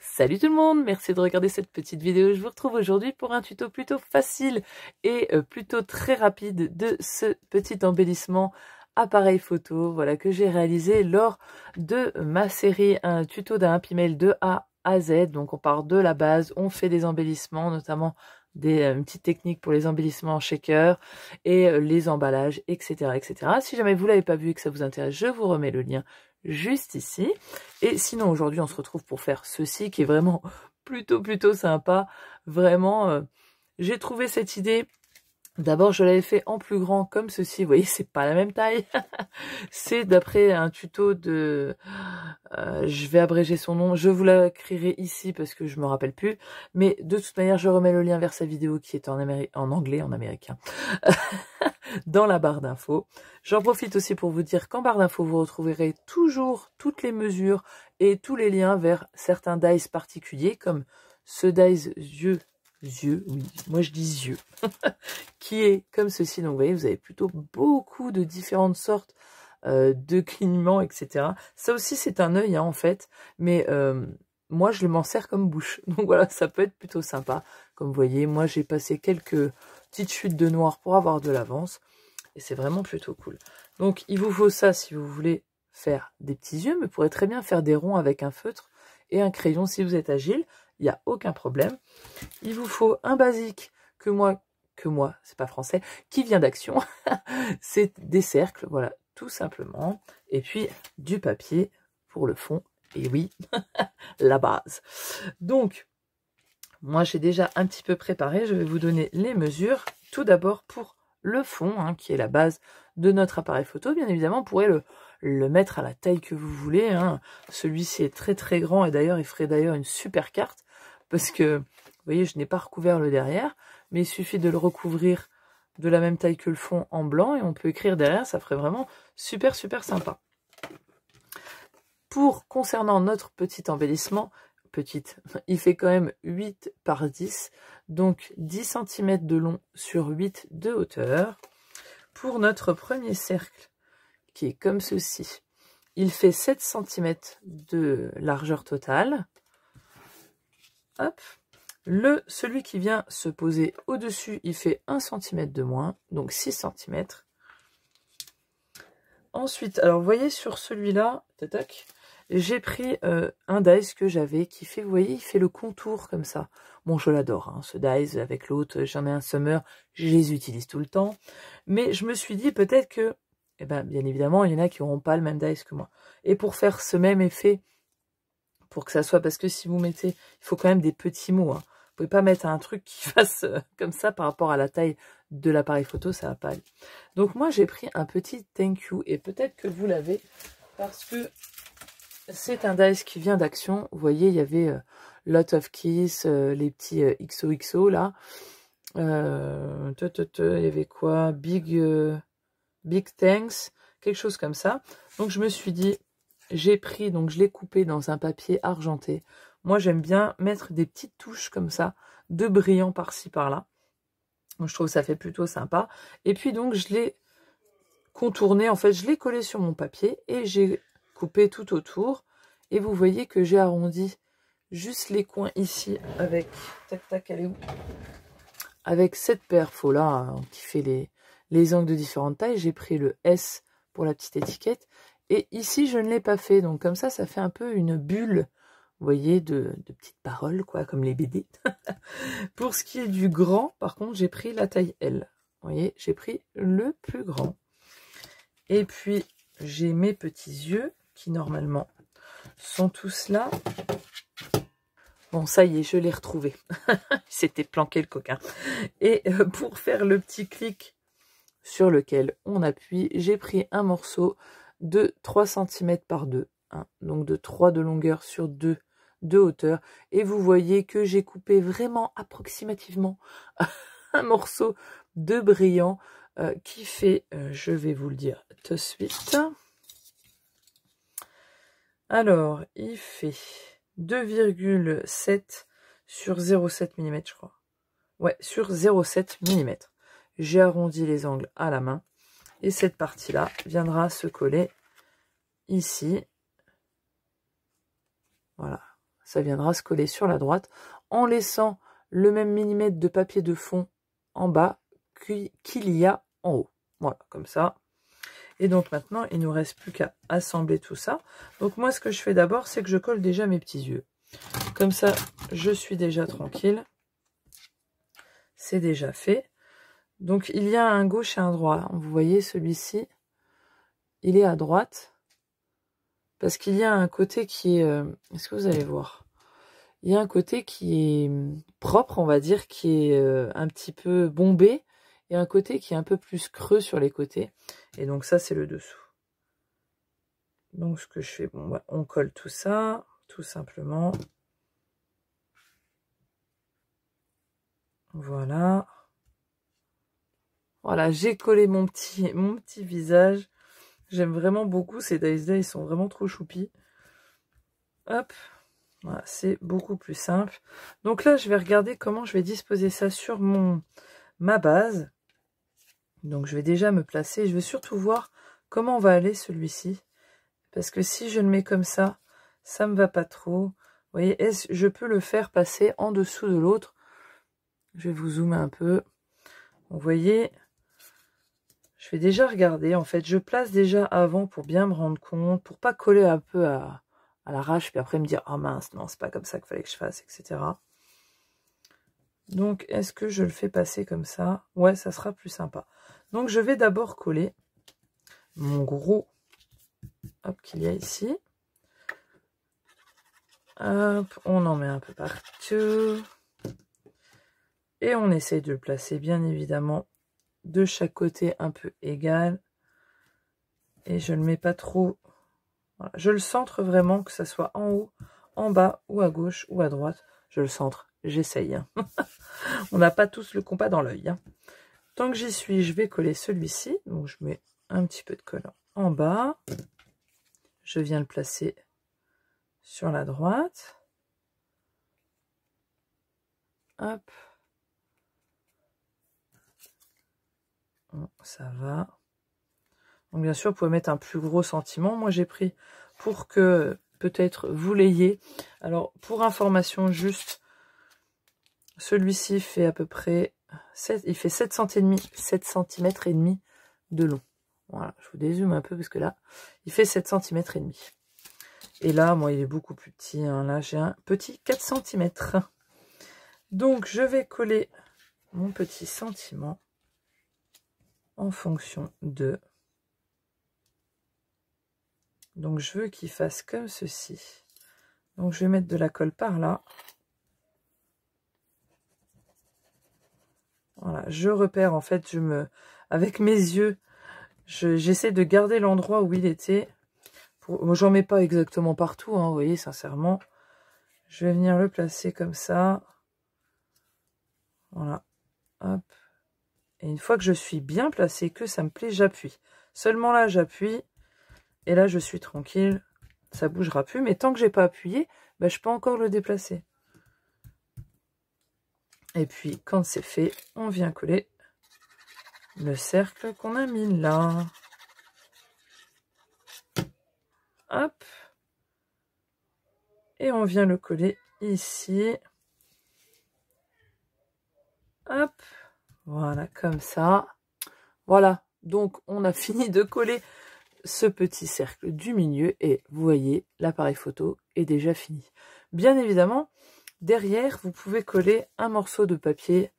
Salut tout le monde, merci de regarder cette petite vidéo. Je vous retrouve aujourd'hui pour un tuto plutôt facile et plutôt très rapide de ce petit embellissement appareil photo, voilà, que j'ai réalisé lors de ma série un tuto d'un Happy Mail de A à Z. Donc on part de la base, on fait des embellissements, notamment des petites techniques pour les embellissements en shaker et les emballages, etc., etc. Si jamais vous l'avez pas vu et que ça vous intéresse, je vous remets le lien juste ici. Et sinon aujourd'hui on se retrouve pour faire ceci qui est vraiment plutôt sympa. Vraiment j'ai trouvé cette idée. D'abord je l'avais fait en plus grand comme ceci, vous voyez c'est pas la même taille. C'est d'après un tuto de je vais abréger son nom, je vous l'écrirai ici parce que je me rappelle plus, mais de toute manière je remets le lien vers sa vidéo qui est en anglais, en américain, dans la barre d'infos. J'en profite aussi pour vous dire qu'en barre d'infos vous retrouverez toujours toutes les mesures et tous les liens vers certains dies particuliers, comme ce dies yeux, oui, moi je dis yeux, qui est comme ceci. Donc vous voyez, vous avez plutôt beaucoup de différentes sortes de clignements, etc. Ça aussi c'est un œil hein, en fait, mais moi je m'en sers comme bouche. Donc voilà, ça peut être plutôt sympa. Comme vous voyez, moi j'ai passé quelques petites chutes de noir pour avoir de l'avance. Et c'est vraiment plutôt cool. Donc il vous faut ça si vous voulez faire des petits yeux, mais vous pourrez très bien faire des ronds avec un feutre et un crayon si vous êtes agile. Il n'y a aucun problème. Il vous faut un basique que moi, c'est pas français, qui vient d'Action. C'est des cercles, voilà, tout simplement. Et puis du papier pour le fond. Et oui, la base. Donc, moi j'ai déjà un petit peu préparé. Je vais vous donner les mesures. Tout d'abord pour le fond, hein, qui est la base de notre appareil photo. Bien évidemment, vous pourrez le mettre à la taille que vous voulez. Hein. Celui-ci est très grand et d'ailleurs, il ferait d'ailleurs une super carte parce que, vous voyez, je n'ai pas recouvert le derrière, mais il suffit de le recouvrir de la même taille que le fond en blanc et on peut écrire derrière, ça ferait vraiment super sympa. Concernant notre petit embellissement, il fait quand même 8 par 10, donc 10 cm de long sur 8 de hauteur. Pour notre premier cercle, qui est comme ceci, il fait 7 cm de largeur totale. Hop. Celui qui vient se poser au-dessus, il fait 1 cm de moins, donc 6 cm. Ensuite, alors vous voyez sur celui-là, j'ai pris un dies que j'avais qui fait, vous voyez, il fait le contour comme ça. Bon, je l'adore, hein, ce dies avec l'autre, j'en ai un Summer, je les utilise tout le temps. Mais je me suis dit peut-être que, eh ben, bien évidemment, il y en a qui n'auront pas le même dies que moi. Et pour faire ce même effet, pour que ça soit, parce que si vous mettez, il faut quand même des petits mots. Hein. Vous pouvez pas mettre un truc qui fasse comme ça par rapport à la taille de l'appareil photo, ça va pas aller. Donc moi j'ai pris un petit thank you et peut-être que vous l'avez parce que c'est un dice qui vient d'Action. Vous voyez, il y avait Lot of Kiss, les petits XOXO là. Il y avait quoi? Big Thanks, quelque chose comme ça. Donc je me suis dit, j'ai pris, donc je l'ai coupé dans un papier argenté. Moi j'aime bien mettre des petites touches comme ça, de brillant par-ci par-là. Donc je trouve que ça fait plutôt sympa. Et puis donc je l'ai contourné, en fait je l'ai collé sur mon papier et j'ai coupé tout autour. Et vous voyez que j'ai arrondi juste les coins ici avec, elle est où? Avec cette perfo là, hein, qui fait les angles de différentes tailles. J'ai pris le S pour la petite étiquette. Et ici, je ne l'ai pas fait. Donc comme ça fait un peu une bulle, vous voyez, de petites paroles, quoi, comme les BD. Pour ce qui est du grand, par contre, j'ai pris la taille L. Vous voyez, j'ai pris le plus grand. Et puis, j'ai mes petits yeux qui, normalement, sont tous là. Bon, ça y est, je l'ai retrouvé. Il s'était planqué le coquin. Et pour faire le petit clic sur lequel on appuie, j'ai pris un morceau de 3 cm par 2. Hein, donc de 3 de longueur sur 2 de hauteur. Et vous voyez que j'ai coupé vraiment approximativement un morceau de brillant qui fait, je vais vous le dire tout de suite. Alors, il fait 2,7 sur 0,7 mm, je crois. Ouais, sur 0,7 mm. J'ai arrondi les angles à la main. Et cette partie-là viendra se coller ici. Voilà. ça viendra se coller sur la droite en laissant le même millimètre de papier de fond en bas qu'il y a en haut. Voilà, comme ça. Et donc maintenant, il ne nous reste plus qu'à assembler tout ça. Donc moi, ce que je fais d'abord, c'est que je colle déjà mes petits yeux. Comme ça, je suis déjà tranquille. C'est déjà fait. Donc il y a un gauche et un droit. Vous voyez, celui-ci, il est à droite. Parce qu'il y a un côté qui est... Est-ce que vous allez voir? Il y a un côté qui est propre, on va dire, qui est un petit peu bombé. Et un côté qui est un peu plus creux sur les côtés. Et donc ça, c'est le dessous. Donc ce que je fais, bon, bah, on colle tout ça, tout simplement. Voilà. Voilà, j'ai collé mon petit visage. J'aime vraiment beaucoup ces Days-là, ils sont vraiment trop choupis. Hop, voilà, c'est beaucoup plus simple. Donc là, je vais regarder comment je vais disposer ça sur ma base. Donc je vais déjà me placer. Je vais surtout voir comment va aller celui-ci. Parce que si je le mets comme ça, ça me va pas trop. Vous voyez, je peux le faire passer en dessous de l'autre. Je vais vous zoomer un peu. Vous voyez, je vais déjà regarder. En fait, je place déjà avant pour bien me rendre compte, pour pas coller un peu à l'arrache, puis après me dire, ah mince, non, c'est pas comme ça qu'il fallait que je fasse, etc. Donc, est-ce que je le fais passer comme ça? Ouais, ça sera plus sympa. Donc, je vais d'abord coller mon gros, hop, qu'il y a ici. Hop, on en met un peu partout. Et on essaye de le placer, bien évidemment, de chaque côté un peu égal. Et je ne le mets pas trop. Voilà. Je le centre vraiment, que ça soit en haut, en bas, ou à gauche, ou à droite. Je le centre, j'essaye. Hein. On n'a pas tous le compas dans l'œil. Hein. Tant que j'y suis, je vais coller celui-ci. Donc je mets un petit peu de collant en bas. Je viens le placer sur la droite. Hop. Bon, ça va. Donc bien sûr, vous pouvez mettre un plus gros sentiment. Moi, j'ai pris pour que peut-être vous l'ayez. Alors, pour information juste, celui-ci fait à peu près 7, il fait 7 cm et demi de long. Voilà, je vous dézoome un peu parce que là, il fait 7 cm et demi. Et là, moi, il est beaucoup plus petit. Hein. Là, j'ai un petit 4 cm. Donc, je vais coller mon petit sentiment en fonction de... Donc, je veux qu'il fasse comme ceci. Donc, je vais mettre de la colle par là. Voilà, je repère, en fait, avec mes yeux, j'essaie de garder l'endroit où il était. J'en mets pas exactement partout, hein, vous voyez, sincèrement. Je vais venir le placer comme ça. Voilà, hop. Et une fois que je suis bien placée, que ça me plaît, j'appuie. Seulement là, j'appuie. Et là, je suis tranquille. Ça bougera plus. Mais tant que j'ai pas appuyé, ben, je peux encore le déplacer. Et puis, quand c'est fait, on vient coller le cercle qu'on a mis là. Hop. Et on vient le coller ici. Hop. Voilà, comme ça. Voilà. Donc, on a fini de coller ce petit cercle du milieu. Et vous voyez, l'appareil photo est déjà fini. Bien évidemment, derrière, vous pouvez coller un morceau de papier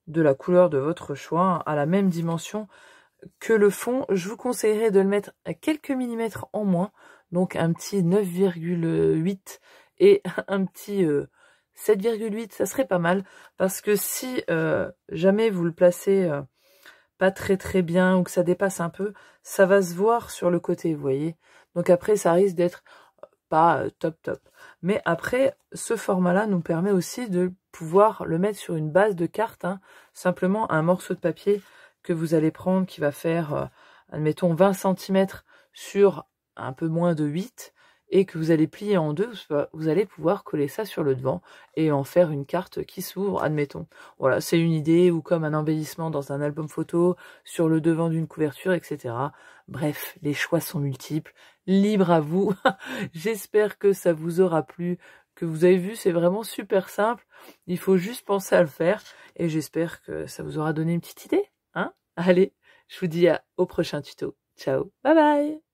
de la couleur de votre choix, à la même dimension que le fond. Je vous conseillerais de le mettre à quelques millimètres en moins, donc un petit 9,8 et un petit 7,8, ça serait pas mal, parce que si jamais vous le placez pas très bien ou que ça dépasse un peu, ça va se voir sur le côté, vous voyez. Donc après, ça risque d'être pas top. Mais après, ce format-là nous permet aussi de pouvoir le mettre sur une base de carte, hein, simplement un morceau de papier que vous allez prendre qui va faire, admettons, 20 cm sur un peu moins de 8 et que vous allez plier en deux, vous allez pouvoir coller ça sur le devant et en faire une carte qui s'ouvre, admettons. Voilà, c'est une idée, ou comme un embellissement dans un album photo, sur le devant d'une couverture, etc. Bref, les choix sont multiples, libre à vous. J'espère que ça vous aura plu. que vous avez vu, c'est vraiment super simple. Il faut juste penser à le faire et j'espère que ça vous aura donné une petite idée. Hein? Allez, je vous dis au prochain tuto. Ciao, bye bye!